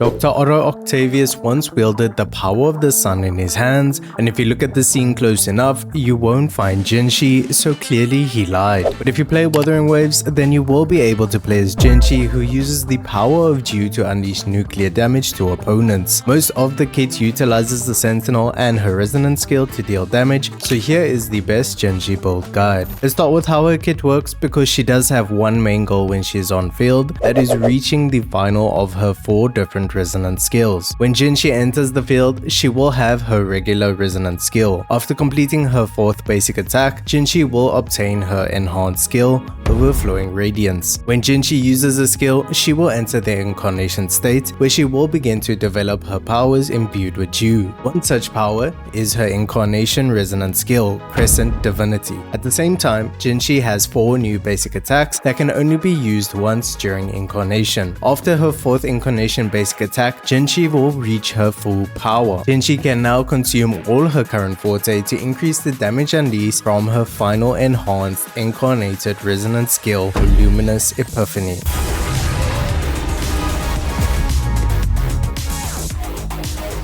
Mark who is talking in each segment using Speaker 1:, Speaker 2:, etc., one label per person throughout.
Speaker 1: Dr. Otto Octavius once wielded the power of the sun in his hands, and if you look at the scene close enough, you won't find Jinhsi, so clearly he lied. But if you play Wuthering Waves, then you will be able to play as Jinhsi, who uses the power of Dew to unleash nuclear damage to opponents. Most of the kit utilizes the Sentinel and her resonance skill to deal damage, so here is the best Jinhsi build guide. Let's start with how her kit works, because she does have one main goal when she is on field, that is reaching the final of her 4 different resonance skills. When Jinhsi enters the field, she will have her regular resonance skill. After completing her 4th basic attack, Jinhsi will obtain her enhanced skill, Overflowing Radiance. When Jinhsi uses a skill, she will enter the incarnation state, where she will begin to develop her powers imbued with Dew. One such power is her incarnation resonance skill, Crescent Divinity. At the same time, Jinhsi has 4 new basic attacks that can only be used once during incarnation. After her 4th incarnation basic attack, Jinhsi will reach her full power. Jinhsi can now consume all her current Forte to increase the damage unleashed from her final enhanced incarnated resonance skill, Luminous Epiphany.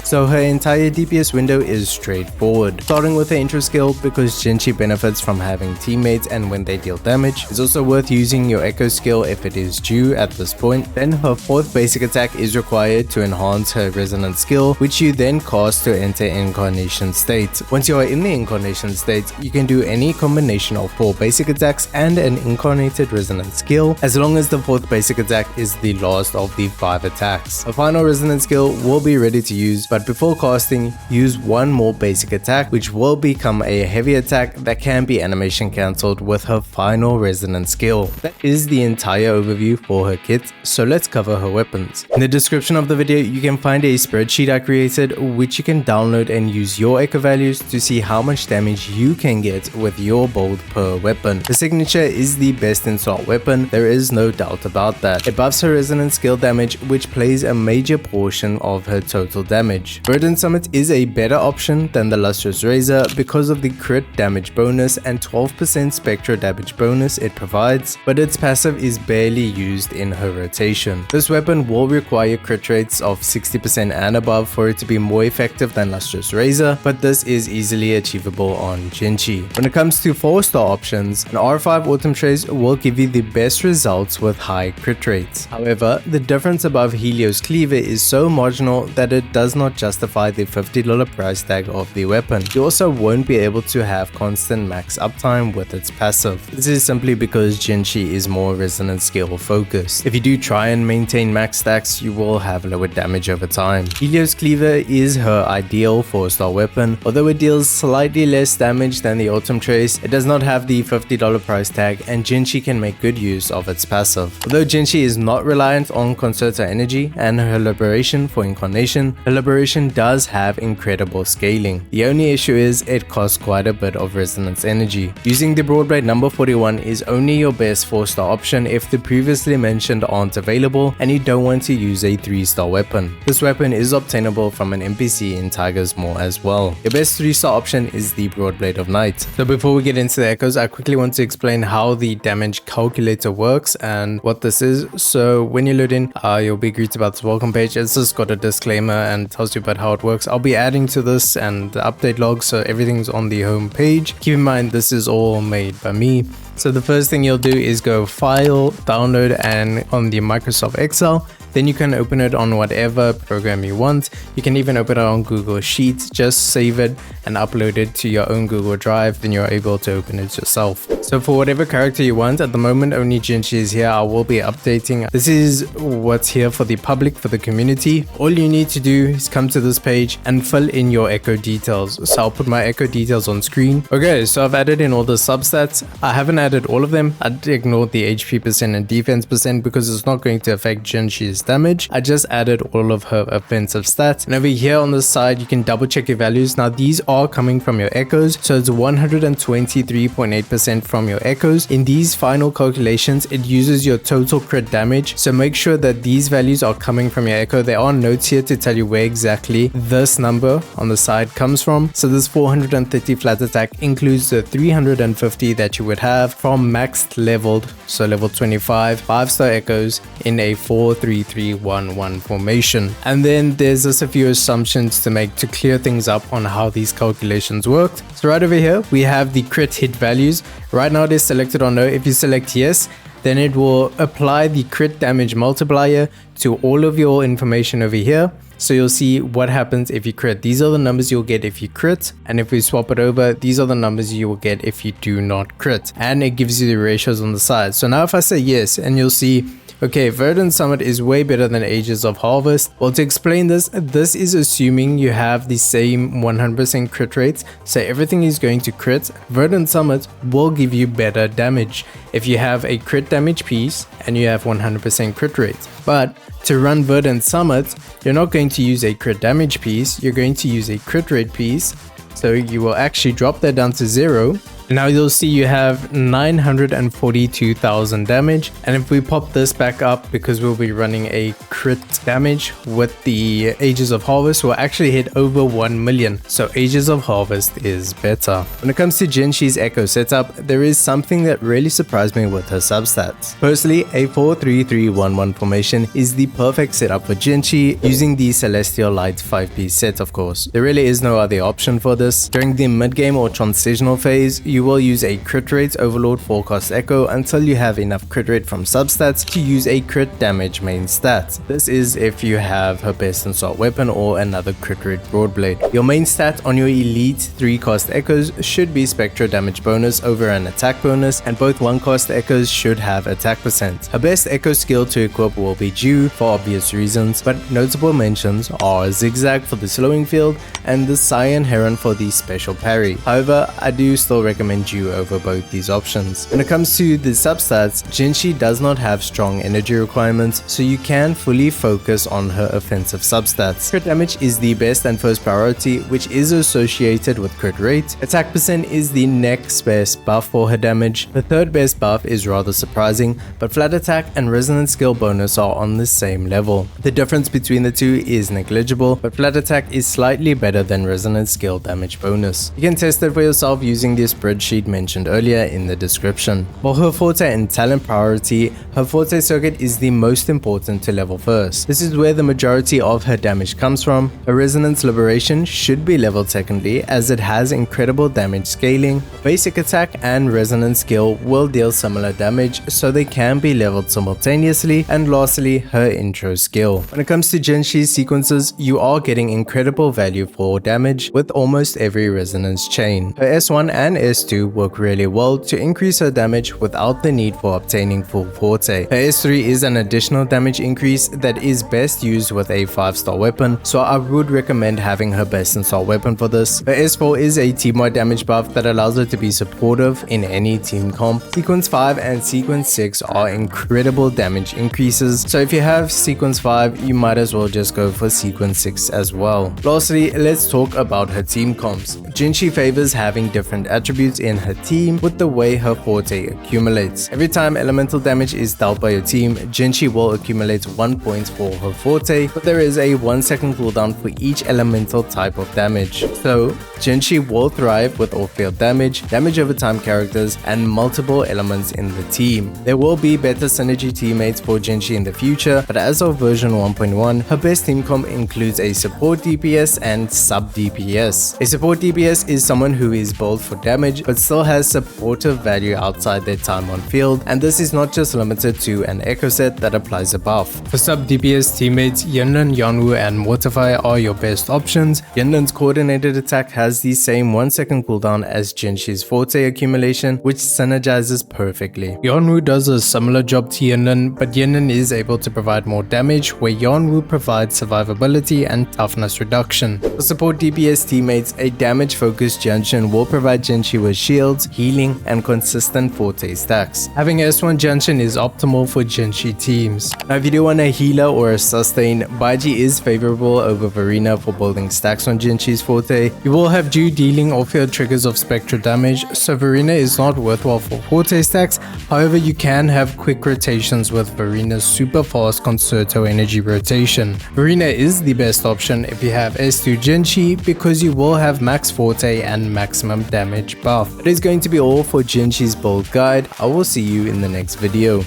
Speaker 1: So her entire DPS window is straightforward, starting with her intro skill because Jinhsi benefits from having teammates and when they deal damage. It's also worth using your echo skill if it is due at this point. Then her 4th basic attack is required to enhance her resonance skill, which you then cast to enter incarnation state. Once you are in the incarnation state, you can do any combination of 4 basic attacks and an incarnated resonance skill, as long as the 4th basic attack is the last of the 5 attacks. A final resonance skill will be ready to use, but before casting, use one more basic attack, which will become a heavy attack that can be animation cancelled with her final resonance skill. That is the entire overview for her kit, so let's cover her weapons. In the description of the video, you can find a spreadsheet I created, which you can download and use your echo values to see how much damage you can get with your build per weapon. The signature is the best in slot weapon, there is no doubt about that. It buffs her resonance skill damage, which plays a major portion of her total damage. Verdant Summit is a better option than the Lustrous Razor because of the crit damage bonus and 12% spectral damage bonus it provides, but its passive is barely used in her rotation. This weapon will require crit rates of 60% and above for it to be more effective than Lustrous Razor, but this is easily achievable on Jinhsi. When it comes to 4-star options, an R5 Autumn Trace will give you the best results with high crit rates. However, the difference above Helios Cleaver is so marginal that it does not justify the $50 price tag of the weapon. You also won't be able to have constant max uptime with its passive. This is simply because Jinhsi is more resonance skill focused. If you do try and maintain max stacks, you will have lower damage over time. Helios Cleaver is her ideal 4-star weapon. Although it deals slightly less damage than the Autumn Trace, it does not have the $50 price tag, and Jinhsi can make good use of its passive. Although Jinhsi is not reliant on Concerta energy and her liberation for incarnation, her liberation does have incredible scaling. The only issue is it costs quite a bit of resonance energy. Using the Broadblade number 41 is only your best 4-star option if the previously mentioned aren't available and you don't want to use a 3-star weapon. This weapon is obtainable from an NPC in Tiger's Maw as well. Your best 3-star option is the Broadblade of Night. So before we get into the echoes, I quickly want to explain how the damage calculator works and what this is. So when you load in, you'll be greeted about the welcome page. It's just got a disclaimer and tells you about how it works. I'll be adding to this and the update log, so everything's on the home page. Keep in mind this is all made by me. So the first thing you'll do is go File, Download, and on the Microsoft Excel. Then you can open it on whatever program you want. You can even open it on Google Sheets. Just save it and upload it to your own Google Drive. Then you're able to open it yourself. So for whatever character you want, at the moment only Jinhsi is here. I will be updating. This is what's here for the public, for the community. All you need to do is come to this page and fill in your echo details. So I'll put my echo details on screen. Okay, so I've added in all the substats. I haven't added all of them. I ignored the HP percent and defense percent because it's not going to affect Jinhsi's damage. I just added all of her offensive stats, and over here on the side you can double check your values. Now these are coming from your echoes, so it's 123.8% from your echoes. In these final calculations it uses your total crit damage, so make sure that these values are coming from your echo. There are notes here to tell you where exactly this number on the side comes from. So this 430 flat attack includes the 350 that you would have from maxed leveled, so level 25 5-star echoes in a 433 4-3-3-1-1 formation. And then there's just a few assumptions to make to clear things up on how these calculations worked. So right over here, we have the crit hit values. Right now it is selected on no. If you select yes, then it will apply the crit damage multiplier to all of your information over here. So you'll see what happens if you crit. These are the numbers you'll get if you crit, and if we swap it over, these are the numbers you will get if you do not crit, and it gives you the ratios on the side. So now if I say yes, and you'll see, okay, Verdant Summit is way better than Ages of Harvest. Well, to explain this is assuming you have the same 100% crit rates, so everything is going to crit. Verdant Summit will give you better damage if you have a crit damage piece and you have 100% crit rate. But to run Verdant Summit, you're not going to use a crit damage piece, you're going to use a crit rate piece. So you will actually drop that down to 0. Now you'll see you have 942,000 damage, and if we pop this back up, because we'll be running a crit damage with the Ages of Harvest, we'll actually hit over 1 million. So Ages of Harvest is better. When it comes to Jinhsi's Echo setup, there is something that really surprised me with her substats. Firstly, a 4-3-3-1-1 formation is the perfect setup for Jinhsi, using the Celestial Light 5-piece set of course. There really is no other option for this. During the mid-game or transitional phase, you will use a crit rate Overlord Forecast Echo until you have enough crit rate from substats to use a crit damage main stat. This is if you have her best in slot weapon or another crit rate Broadblade. Your main stat on your elite 3-cast echoes should be Spectra damage bonus over an attack bonus, and both 1-cast echoes should have attack percent. Her best echo skill to equip will be Dew for obvious reasons, but notable mentions are Zigzag for the slowing field and the Cyan Heron for the special parry. However, I do still recommend Dew over both these options. When it comes to the substats, Jinhsi does not have strong energy requirements, so you can fully focus on her offensive substats. Crit damage is the best and first priority, which is associated with crit rate. Attack percent is the next best buff for her damage. The third best buff is rather surprising, but flat attack and resonance skill bonus are on the same level. The difference between the two is negligible, but flat attack is slightly better than resonance skill damage bonus. You can test it for yourself using the spreadsheet mentioned earlier in the description. For her Forte and talent priority, her Forte circuit is the most important to level first. This is where the majority of her damage comes from. Her Resonance Liberation should be leveled secondly, as it has incredible damage scaling. Basic attack and resonance skill will deal similar damage, so they can be leveled simultaneously. And lastly, her intro skill. When it comes to Jinhsi's sequences, you are getting incredible value for damage with almost every resonance chain. Her S1 and S2 work really well to increase her damage without the need for obtaining full Forte. Her S3 is an additional damage increase that is best used with a 5-star weapon, so I would recommend having her best in star weapon for this. Her S4 is a team-wide damage buff that allows her to be supportive in any team comp. Sequence 5 and Sequence 6 are incredible damage increases, so if you have Sequence 5, you might as well just go for Sequence 6 as well. Lastly, let's talk about her team comps. Jinhsi favors having different attributes in her team with the way her Forte accumulates. Every time elemental damage is dealt by your team, Jinhsi will accumulate 1 point for her Forte, but there is a 1-second cooldown for each elemental type of damage. So Jinhsi will thrive with off-field damage, damage over time characters, and multiple elements in the team. There will be better synergy teammates for Jinhsi in the future, but as of version 1.1, her best team comp includes a support DPS and sub DPS. A support DPS is someone who is built for damage but still has supportive value outside their time on field, and this is not just limited to an echo set that applies a buff. For sub DPS teammates, Yunlin, Yanwu, and Mortify are your best options. Yunlin's coordinated attack has the same 1-second cooldown as Jinhsi's Forte accumulation, which synergizes perfectly. Yanwu does a similar job to Yunlin, but Yunlin is able to provide more damage, where Yanwu provides survivability and toughness reduction. For support DPS teammates, a damage-focused Junction will provide Jinhsi with shields, healing, and consistent Forte stacks. Having S1 Junction is optimal for Jinhsi teams. Now if you do want a healer or a sustain, Baiji is favorable over Verena for building stacks on Jinhsi's Forte. You will have Dew dealing off-field triggers of Spectra damage, so Verena is not worthwhile for Forte stacks. However, you can have quick rotations with Verena's super fast Concerto energy rotation. Verena is the best option if you have S2 Jinhsi, because you will have max Forte and maximum damage buff. That is going to be all for Jinhsi's build guide. I will see you in the next video.